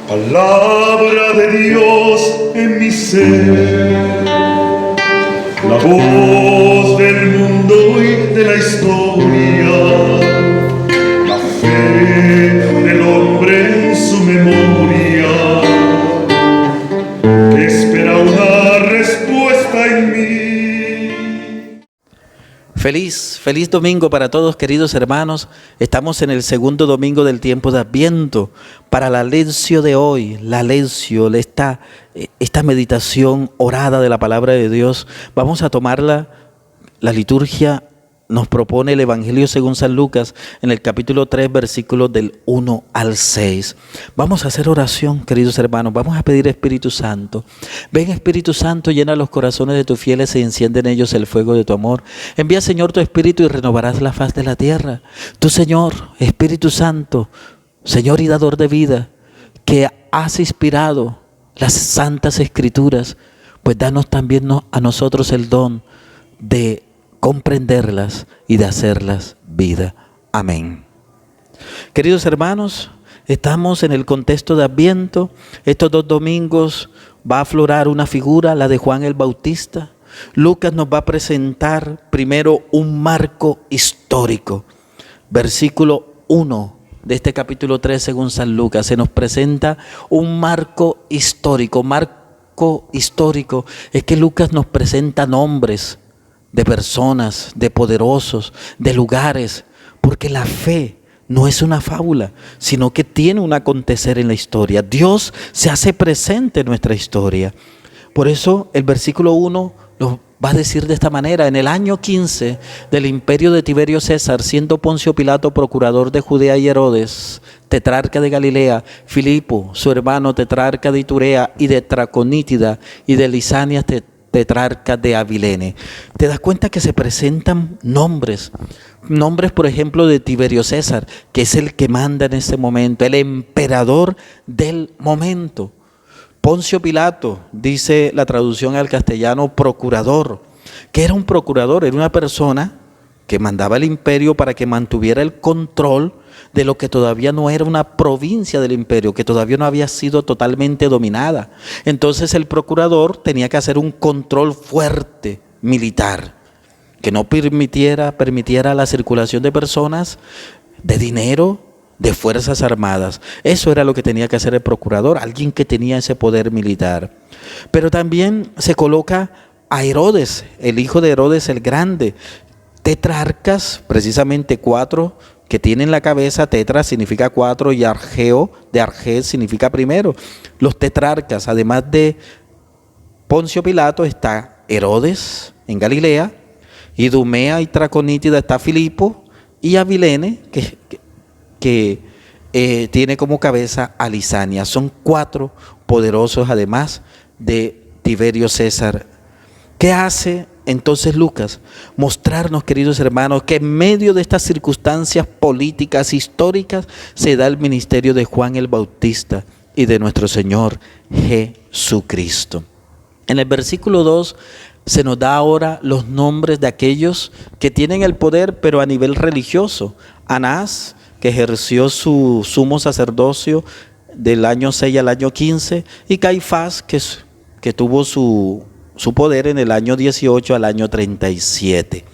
Palabra de Dios en mi ser, la voz del mundo y de la historia, la fe del hombre en su memoria, que espera una respuesta en mí. Feliz domingo para todos, queridos hermanos. Estamos en el segundo domingo del tiempo de Adviento. Para la lección de hoy, esta meditación orada de la palabra de Dios, vamos a tomarla. La liturgia nos propone el Evangelio según San Lucas en el capítulo 3, versículos del 1 al 6. Vamos a hacer oración, queridos hermanos. Vamos a pedir Espíritu Santo. Ven, Espíritu Santo, llena los corazones de tus fieles y enciende en ellos el fuego de tu amor. Envía, Señor, tu Espíritu y renovarás la faz de la tierra. Tú, Señor, Espíritu Santo, Señor y dador de vida, que has inspirado las santas Escrituras, pues danos también a nosotros el don de comprenderlas y de hacerlas vida. Amén. Queridos hermanos, estamos en el contexto de Adviento. Estos 2 domingos va a aflorar una figura, la de Juan el Bautista. Lucas nos va a presentar primero un marco histórico. Versículo 1 de este capítulo 3 según San Lucas se nos presenta un marco histórico. Marco histórico es que Lucas nos presenta nombres de personas, de poderosos, de lugares, porque la fe no es una fábula, sino que tiene un acontecer en la historia. Dios se hace presente en nuestra historia. Por eso el versículo 1 nos va a decir de esta manera: en el año 15 del imperio de Tiberio César, siendo Poncio Pilato procurador de Judea y Herodes, tetrarca de Galilea, Filipo, su hermano, tetrarca de Iturea y de Traconítida y de Lisania, tetrarca de Abilene. Te das cuenta que se presentan nombres, por ejemplo, de Tiberio César, que es el que manda en ese momento, el emperador del momento. Poncio Pilato, dice la traducción al castellano, procurador. ¿Qué era un procurador? Era una persona que mandaba el imperio para que mantuviera el control de lo que todavía no era una provincia del imperio, que todavía no había sido totalmente dominada. Entonces el procurador tenía que hacer un control fuerte militar, que no permitiera la circulación de personas, de dinero, de fuerzas armadas. Eso era lo que tenía que hacer el procurador, alguien que tenía ese poder militar. Pero también se coloca a Herodes, el hijo de Herodes el Grande, tetrarcas, precisamente 4, que tienen la cabeza. Tetra significa 4 y argeo, de arges, significa primero. Los tetrarcas, además de Poncio Pilato, está Herodes en Galilea, Idumea y Traconítida está Filipo, y Abilene, que tiene como cabeza a Lisania. Son 4 poderosos, además de Tiberio César. ¿Qué hace entonces Lucas? Mostrarnos, queridos hermanos, que en medio de estas circunstancias políticas históricas se da el ministerio de Juan el Bautista y de nuestro Señor Jesucristo. En el versículo 2 se nos da ahora los nombres de aquellos que tienen el poder, pero a nivel religioso. Anás, que ejerció su sumo sacerdocio del año 6 al año 15, y Caifás, que tuvo su poder en el año 18 al año 37.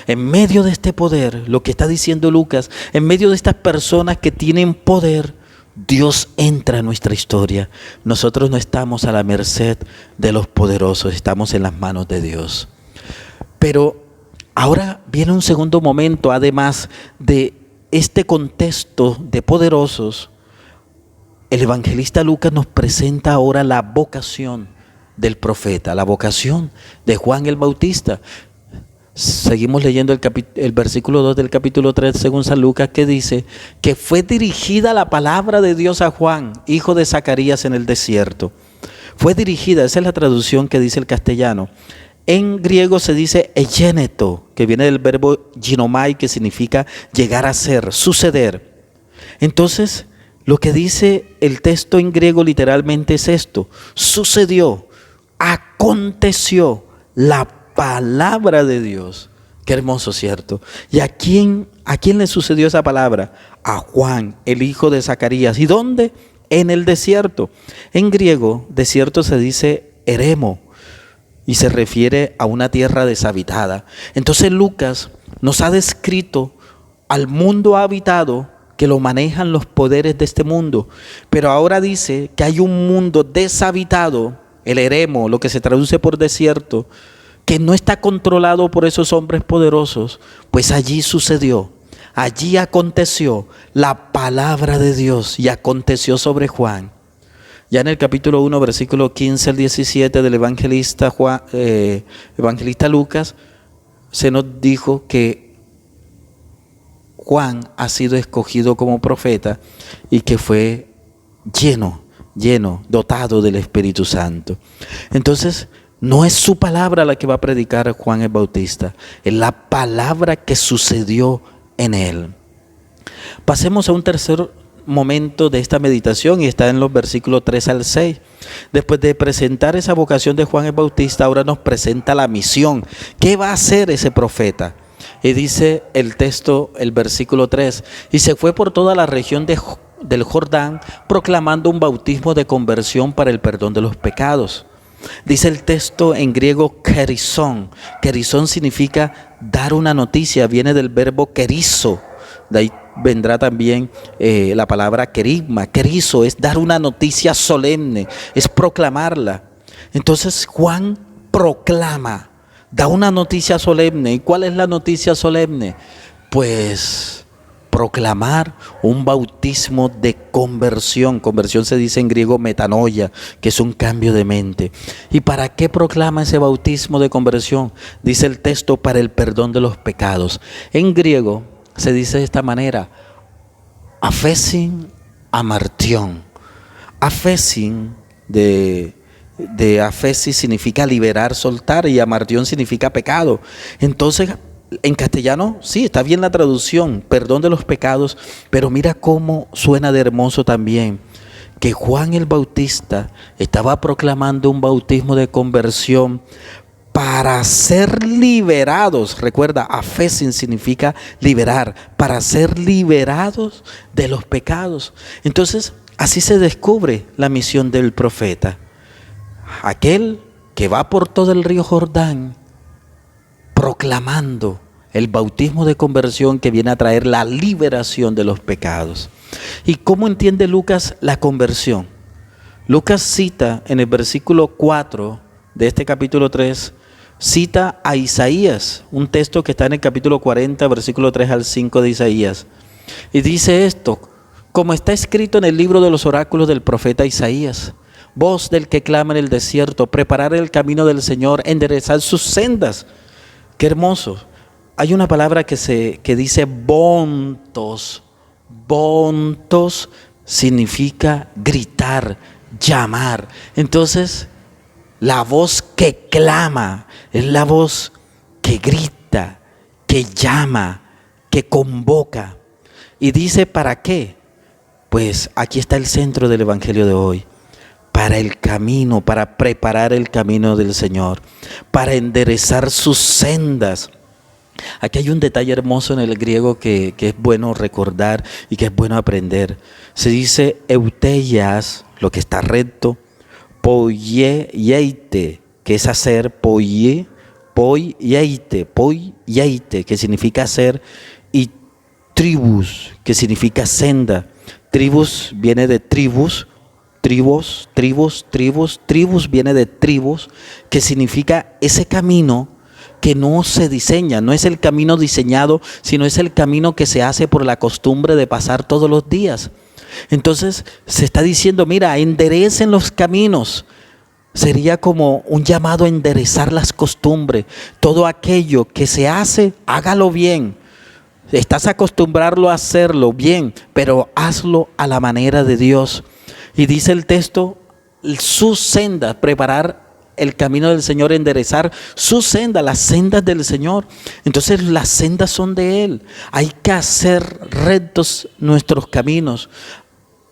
En medio de este poder, lo que está diciendo Lucas, en medio de estas personas que tienen poder, Dios entra en nuestra historia. Nosotros no estamos a la merced de los poderosos, estamos en las manos de Dios. Pero ahora viene un segundo momento, además de este contexto de poderosos. El evangelista Lucas nos presenta ahora la vocación del profeta, la vocación de Juan el Bautista. Seguimos leyendo el versículo 2 del capítulo 3 según San Lucas, que dice que fue dirigida la palabra de Dios a Juan, hijo de Zacarías, en el desierto. Fue dirigida, esa es la traducción que dice el castellano. En griego se dice egéneto, que viene del verbo ginomai, que significa llegar a ser, suceder. Entonces, lo que dice el texto en griego literalmente es esto: sucedió, aconteció la palabra de Dios. Qué hermoso, ¿cierto? ¿Y a quién le sucedió esa palabra? A Juan, el hijo de Zacarías. ¿Y dónde? en el desierto. En griego, desierto se dice eremo y se refiere a una tierra deshabitada. Entonces Lucas nos ha descrito al mundo habitado que lo manejan los poderes de este mundo, pero ahora dice que hay un mundo deshabitado, el eremo, lo que se traduce por desierto, que no está controlado por esos hombres poderosos, pues allí sucedió, allí aconteció la palabra de Dios y aconteció sobre Juan. Ya en el capítulo 1, versículo 15 al 17 del evangelista Lucas, se nos dijo que Juan ha sido escogido como profeta y que fue lleno, dotado del Espíritu Santo. Entonces, no es su palabra la que va a predicar Juan el Bautista, es la palabra que sucedió en él. Pasemos a un tercer momento de esta meditación y está en los versículos 3 al 6. Después de presentar esa vocación de Juan el Bautista, ahora nos presenta la misión. ¿Qué va a hacer ese profeta? Y dice el texto, el versículo 3, y se fue por toda la región del Jordán proclamando un bautismo de conversión para el perdón de los pecados. Dice el texto en griego kerizón. Kerizón significa dar una noticia, viene del verbo kerizo. De ahí vendrá también la palabra kerigma. Kerizo es dar una noticia solemne, es proclamarla. Entonces Juan proclama, da una noticia solemne. ¿Y cuál es la noticia solemne? Pues proclamar un bautismo de conversión. Conversión se dice en griego metanoia, que es un cambio de mente. ¿Y para qué proclama ese bautismo de conversión? Dice el texto, para el perdón de los pecados. En griego se dice de esta manera, aphesin amartión. Aphesin de aphesis significa liberar, soltar, y amartión significa pecado. Entonces, en castellano, sí, está bien la traducción, perdón de los pecados, pero mira cómo suena de hermoso también, que Juan el Bautista estaba proclamando un bautismo de conversión para ser liberados. Recuerda, aphesin significa liberar, para ser liberados de los pecados. Entonces, así se descubre la misión del profeta. Aquel que va por todo el río Jordán proclamando el bautismo de conversión que viene a traer la liberación de los pecados. ¿Y cómo entiende Lucas la conversión? Lucas cita en el versículo 4 de este capítulo 3, cita a Isaías, un texto que está en el capítulo 40, versículo 3 al 5 de Isaías. Y dice esto, como está escrito en el libro de los oráculos del profeta Isaías: voz del que clama en el desierto, preparar el camino del Señor, enderezar sus sendas. Qué hermoso. Hay una palabra que dice bontos. Bontos significa gritar, llamar. Entonces, la voz que clama es la voz que grita, que llama, que convoca. Y dice, ¿para qué? Pues aquí está el centro del evangelio de hoy. Para el camino, para preparar el camino del Señor, para enderezar sus sendas. Aquí hay un detalle hermoso en el griego que es bueno recordar y que es bueno aprender. Se dice euteias, lo que está recto, poieite, que es hacer, poieite, que significa hacer, y tribus, que significa senda. Tribus viene de tribus viene de tribus, que significa ese camino que no se diseña, no es el camino diseñado, sino es el camino que se hace por la costumbre de pasar todos los días. Entonces se está diciendo, mira, enderecen los caminos. Sería como un llamado a enderezar las costumbres. Todo aquello que se hace, hágalo bien. Estás acostumbrado a hacerlo bien, pero hazlo a la manera de Dios. Y dice el texto, sus sendas, preparar el camino del Señor, enderezar sus sendas, las sendas del Señor. Entonces las sendas son de Él. Hay que hacer rectos nuestros caminos.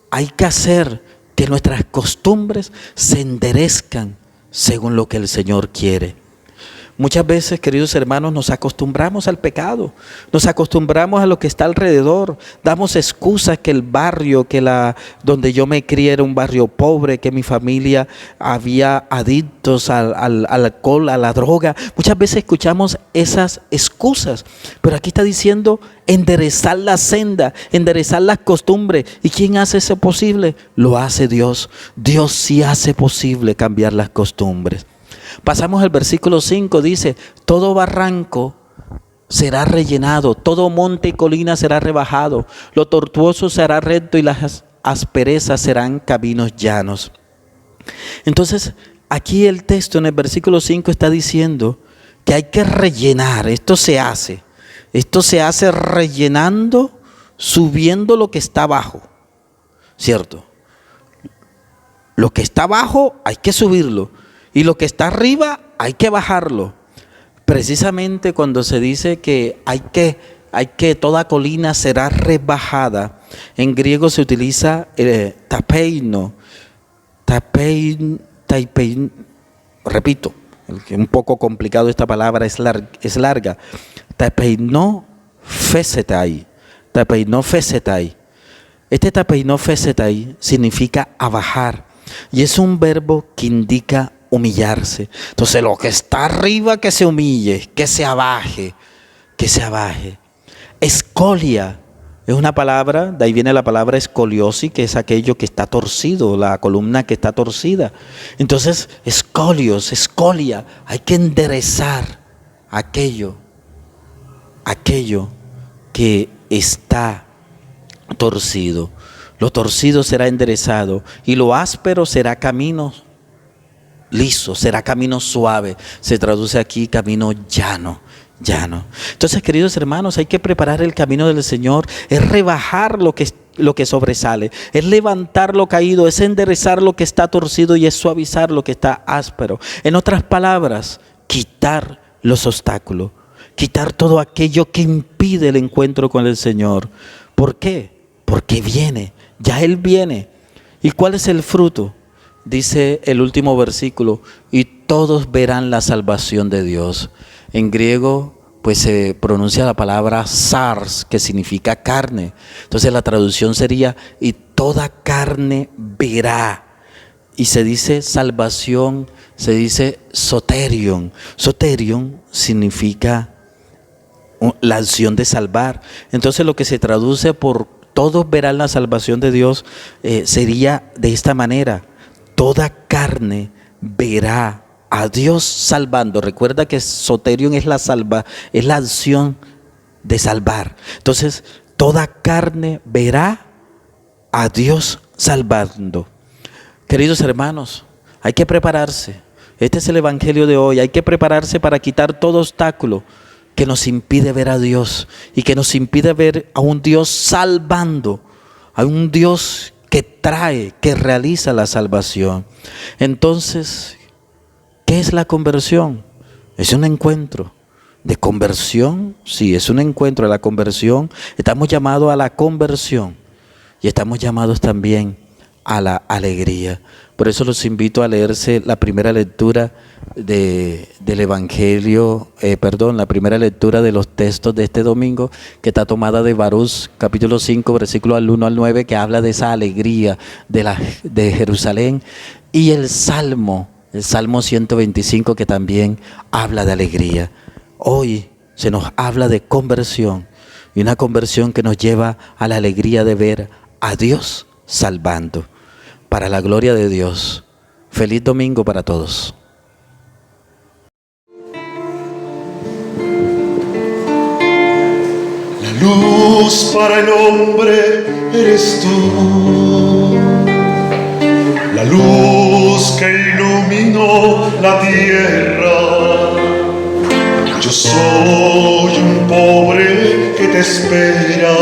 Hay que hacer que nuestras costumbres se enderezcan según lo que el Señor quiere. Muchas veces, queridos hermanos, nos acostumbramos al pecado, nos acostumbramos a lo que está alrededor, damos excusas que el barrio, donde yo me crié era un barrio pobre, que mi familia había adictos al alcohol, a la droga. Muchas veces escuchamos esas excusas, pero aquí está diciendo enderezar la senda, enderezar las costumbres. ¿Y quién hace eso posible? Lo hace Dios. Dios sí hace posible cambiar las costumbres. Pasamos al versículo 5, dice, todo barranco será rellenado, todo monte y colina será rebajado, lo tortuoso será recto y las asperezas serán caminos llanos. Entonces, aquí el texto en el versículo 5 está diciendo que hay que rellenar, esto se hace rellenando, subiendo lo que está abajo, ¿cierto? Lo que está abajo hay que subirlo. Y lo que está arriba hay que bajarlo. Precisamente cuando se dice que toda colina será rebajada, en griego se utiliza tapeino, repito, un poco complicado esta palabra, es larga. Tapeino fesetai. Este tapeino fesetai significa abajar y es un verbo que indica humillarse. Entonces lo que está arriba que se humille, que se abaje. Escolia es una palabra, de ahí viene la palabra escoliosis, que es aquello que está torcido, la columna que está torcida. Entonces escolia, hay que enderezar aquello que está torcido. Lo torcido será enderezado y lo áspero será camino liso, será camino suave. Se traduce aquí camino llano. Entonces, queridos hermanos, hay que preparar el camino del Señor, es rebajar lo que sobresale, es levantar lo caído, es enderezar lo que está torcido y es suavizar lo que está áspero. En otras palabras, quitar los obstáculos, quitar todo aquello que impide el encuentro con el Señor. ¿Por qué? Porque viene, ya Él viene. ¿Y cuál es el fruto? Dice el último versículo, y todos verán la salvación de Dios. En griego, pues se pronuncia la palabra sars, que significa carne. Entonces la traducción sería, y toda carne verá. Y se dice salvación, se dice soterion. Soterion significa la acción de salvar. Entonces lo que se traduce por todos verán la salvación de Dios sería de esta manera: toda carne verá a Dios salvando. Recuerda que soterion es la acción de salvar. Entonces, toda carne verá a Dios salvando. Queridos hermanos, hay que prepararse. Este es el evangelio de hoy. Hay que prepararse para quitar todo obstáculo que nos impide ver a Dios y que nos impide ver a un Dios salvando, a un Dios que trae, que realiza la salvación. Entonces, ¿qué es la conversión? Es un encuentro de conversión. Sí, es un encuentro de la conversión. Estamos llamados a la conversión y estamos llamados también a la alegría. Por eso los invito a leerse la primera lectura del Evangelio, la primera lectura de los textos de este domingo, que está tomada de Baruch, capítulo 5, versículos al 1 al 9, que habla de esa alegría de Jerusalén, y el Salmo 125, que también habla de alegría. Hoy se nos habla de conversión, y una conversión que nos lleva a la alegría de ver a Dios salvando. Para la gloria de Dios. Feliz domingo para todos. La luz para el hombre eres tú, la luz que iluminó la tierra. Yo soy un pobre que te espera,